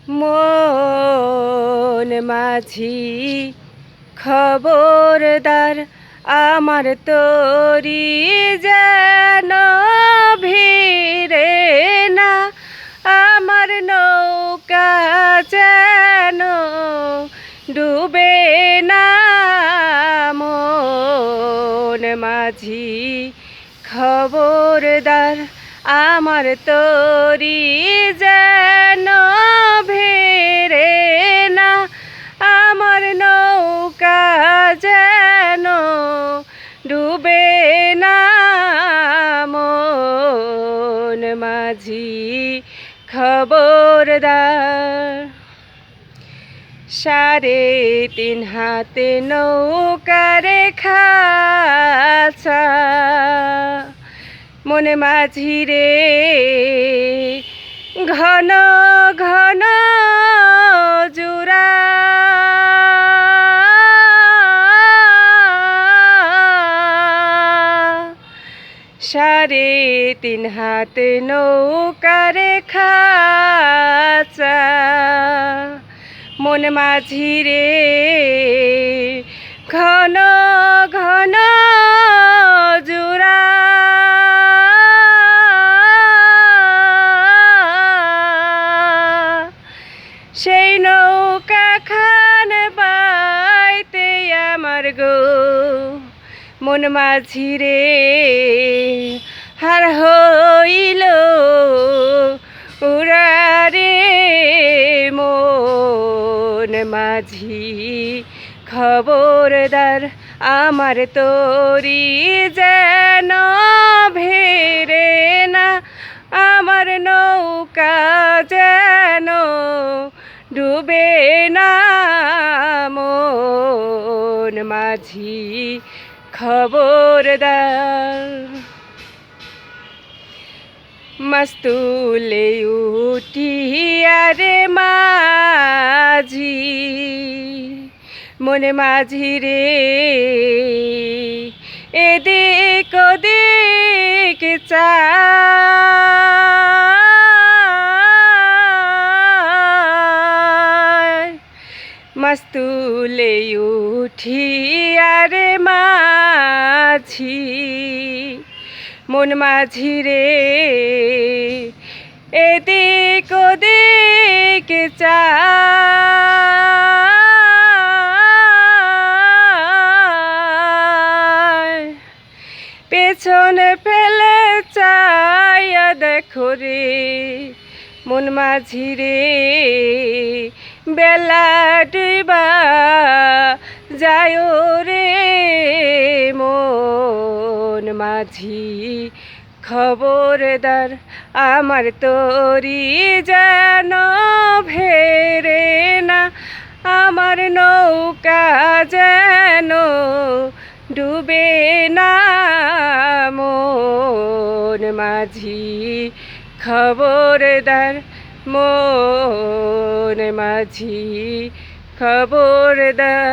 মন মাঝি খবরদার, আমার তরি যেন ভিড়ে না, আমার নৌকা যেন ডুবে না। মন মাঝি খবরদার, আমার তরি যেন ভিড়ে না, আমার নৌকা যেন ডুবে না। মন মাঝি খবরদার। 3.5 হাতে নৌকার খাঁচা, মন মাঝি রে ঘন ঘন জুড়া। সাড়ে 3 হাতে নৌকার খাঁচা, মন মাঝি রে ঘন ঘন জুড়া। সেই নৌকা খান বাইতে আমার গো মন মাঝি রে হার হইল উড়ারে। মন মাঝি খবরদার, আমার তরি যেন ভেরে না, আমার নৌকা যেন ডুবে না। মন মাঝি খবরদার। মাস্তুলে উঠিয়া রে মাঝি, মনে মাঝি রে এদিক ওদিক চায়। মাস্তুলে উঠিয়া রে মাঝি, মন মাঝি রে এদিক ওদিক চায়। পেছনে ফেলে চাইয়া দেখো রে মন মাঝি রে বেলা ডুবা যায় রে। মন মাঝি খবরদার, আমার তরি যেন ভেরে না, আমার নৌকা যেন ডুবে না। মন মাঝি খবরদার, মন মাঝি খবরদার।